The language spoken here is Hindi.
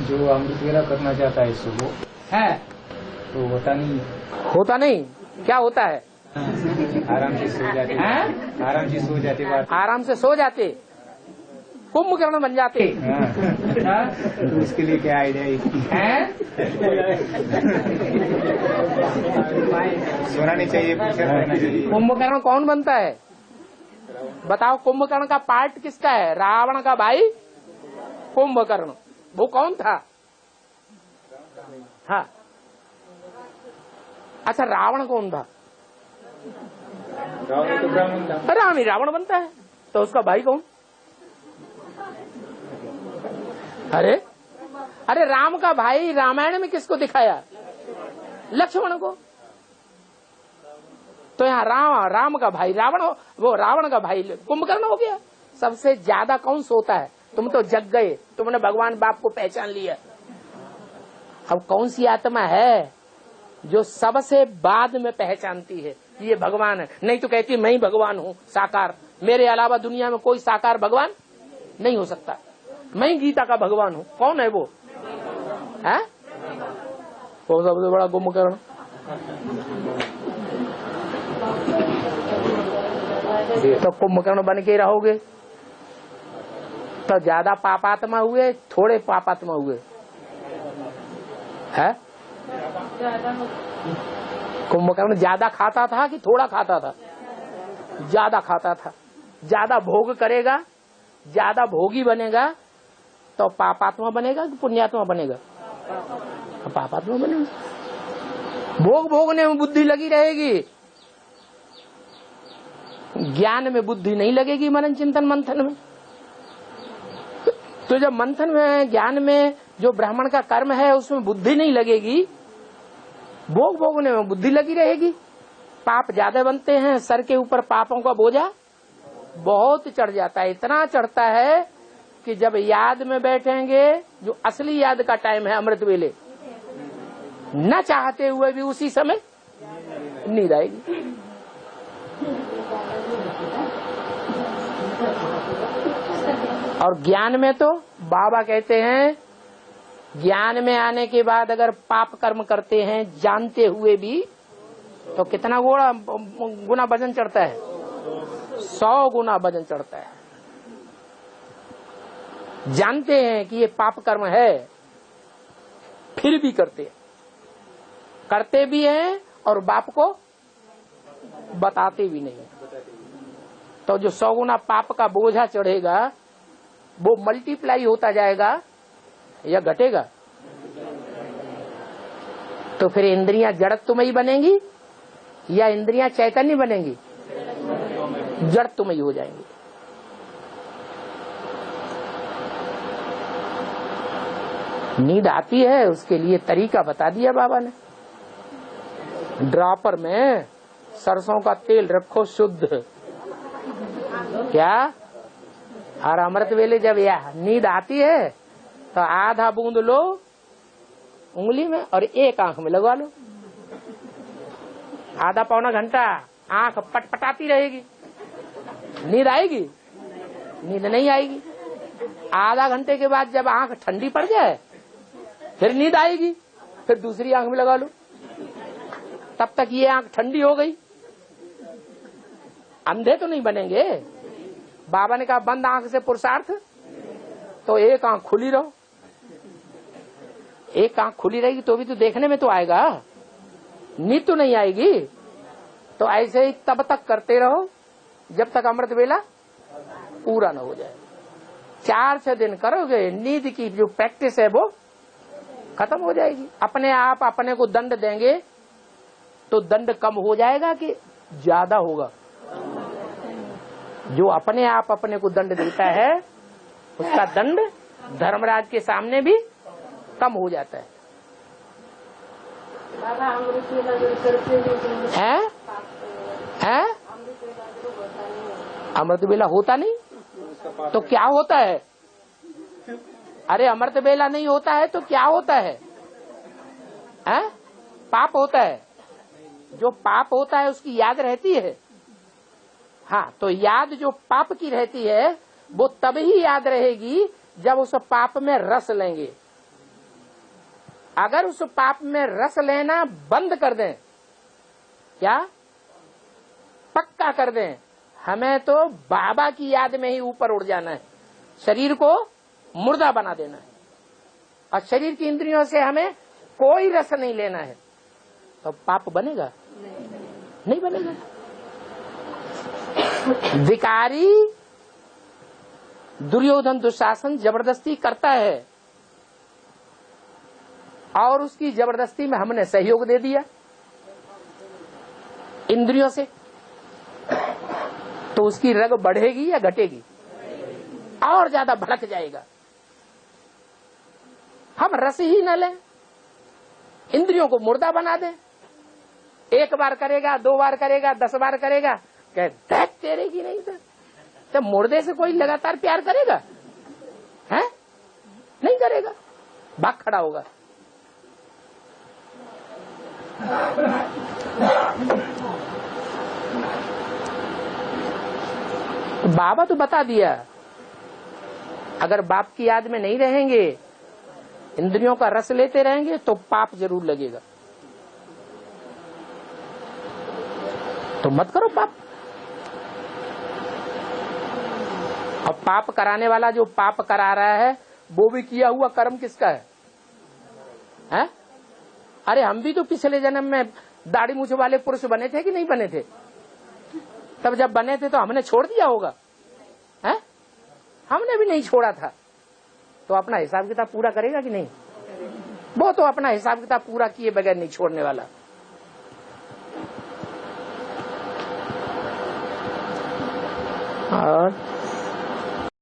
जो अमृत वेला करना चाहता है सो वो है तो होता नहीं। होता नहीं, क्या होता है? आराम से सो जाते हैं? आराम से सो जाते बात। आराम से सो जाते, कुंभकर्ण बन जाते हाँ। तो उसके लिए क्या आइडिया हैं? सोना नहीं चाहिए, करना चाहिए। कुंभकर्ण कौन बनता है बताओ? कुंभकर्ण का पार्ट किसका है? रावण का भाई कुंभकर्ण, वो कौन था? हाँ, अच्छा रावण कौन था? रावण तो ब्राह्मण था। राम ही रावण बनता है, तो उसका भाई कौन? अरे अरे राम का भाई रामायण में किसको दिखाया? लक्ष्मण को। तो यहाँ राम का भाई रावण, वो रावण का भाई कुंभकर्ण हो गया। सबसे ज्यादा कौन सोता है? तुम तो जग गए, तुमने भगवान बाप को पहचान लिया। अब कौन सी आत्मा है जो सबसे बाद में पहचानती है ये भगवान है? नहीं तो कहती है मैं ही भगवान हूँ साकार, मेरे अलावा दुनिया में कोई साकार भगवान नहीं हो सकता, मैं ही गीता का भगवान हूँ। कौन है वो? है वो सबसे बड़ा कुंभकर्ण। तो कुंभकर्ण बन के रहोगे तो ज्यादा पापात्मा हुए, थोड़े पापात्मा हुए? है कुंभकर्ण ज्यादा खाता था कि थोड़ा खाता था? ज्यादा खाता था। ज्यादा भोग करेगा, ज्यादा भोगी बनेगा तो पापात्मा बनेगा कि पुण्यात्मा बनेगा? पापात्मा बनेगा। भोग भोगने में बुद्धि लगी रहेगी, ज्ञान में बुद्धि नहीं लगेगी। मनन चिंतन मंथन में तो जब मंथन में ज्ञान में जो ब्राह्मण का कर्म है उसमें बुद्धि नहीं लगेगी, भोग भोगने में बुद्धि लगी रहेगी। पाप ज्यादा बनते हैं, सर के ऊपर पापों का बोझा बहुत चढ़ जाता है। इतना चढ़ता है कि जब याद में बैठेंगे, जो असली याद का टाइम है अमृत वेले, न चाहते हुए भी उसी समय नींद आएगी। और ज्ञान में तो बाबा कहते हैं, ज्ञान में आने के बाद अगर पाप कर्म करते हैं जानते हुए भी, तो कितना गुना वजन चढ़ता है? 100 गुना वजन चढ़ता है। जानते हैं कि ये पाप कर्म है, फिर भी करते भी हैं और बाप को बताते भी नहीं। तो जो 100 गुना पाप का बोझा चढ़ेगा वो मल्टीप्लाई होता जाएगा या घटेगा? तो फिर इंद्रियां जड़त्वमयी बनेंगी या इंद्रियां चैतन्य बनेंगी? जड़त्वमयी हो जाएंगी। नींद आती है, उसके लिए तरीका बता दिया बाबा ने। ड्रॉपर में सरसों का तेल रखो शुद्ध, क्या? और अमृत वेले जब यह नींद आती है तो आधा बूंद लो उंगली में और एक आंख में लगवा लो। आधा पौना घंटा आंख पटपटाती रहेगी, नींद आएगी? नींद नहीं आएगी। आधा घंटे के बाद जब आंख ठंडी पड़ जाए फिर नींद आएगी, फिर दूसरी आंख में लगा लो। तब तक ये आंख ठंडी हो गई। अंधे तो नहीं बनेंगे। बाबा ने कहा बंद आंख से पुरुषार्थ, तो एक आंख खुली रहो। एक आंख खुली रहेगी तो भी तो देखने में तो आएगा, नींद तो नहीं आएगी। तो ऐसे ही तब तक करते रहो जब तक अमृत वेला पूरा न हो जाए। 4-6 दिन करोगे, नींद की जो प्रैक्टिस है वो खत्म हो जाएगी। अपने आप अपने को दंड देंगे तो दंड कम हो जाएगा कि ज्यादा होगा? जो अपने आप अपने को दंड देता है उसका दंड धर्मराज के सामने भी कम हो जाता है। हैं? अमृत वेला होता नहीं तो क्या होता है? अरे अमृत वेला नहीं होता है तो क्या होता है? हैं? पाप होता है। जो पाप होता है उसकी याद रहती है। हाँ, तो याद जो पाप की रहती है वो तब ही याद रहेगी जब उस पाप में रस लेंगे। अगर उस पाप में रस लेना बंद कर दें, क्या पक्का कर दें, हमें तो बाबा की याद में ही ऊपर उड़ जाना है, शरीर को मुर्दा बना देना है और शरीर की इंद्रियों से हमें कोई रस नहीं लेना है, तो पाप बनेगा? नहीं बनेगा। विकारी दुर्योधन दुशासन जबरदस्ती करता है और उसकी जबरदस्ती में हमने सहयोग दे दिया इंद्रियों से, तो उसकी रग बढ़ेगी या घटेगी? और ज्यादा भड़क जाएगा। हम रस ही न लें, इंद्रियों को मुर्दा बना दें, एक बार करेगा, 2 बार करेगा, 10 बार करेगा, कह देख तेरे की नहीं तो मुर्दे से कोई लगातार प्यार करेगा? हैं? नहीं करेगा, भाग खड़ा होगा। तो बाबा तो बता दिया, अगर बाप की याद में नहीं रहेंगे, इंद्रियों का रस लेते रहेंगे तो पाप जरूर लगेगा। तो मत करो पाप। और पाप कराने वाला जो पाप करा रहा है वो भी किया हुआ कर्म किसका है? हैं? अरे हम भी तो पिछले जन्म में दाढ़ी मूछ वाले पुरुष बने थे कि नहीं बने थे? तब जब बने थे तो हमने छोड़ दिया होगा? हैं? हमने भी नहीं छोड़ा था, तो अपना हिसाब किताब पूरा करेगा कि नहीं? वो तो अपना हिसाब किताब पूरा किए बगैर नहीं छोड़ने वाला। और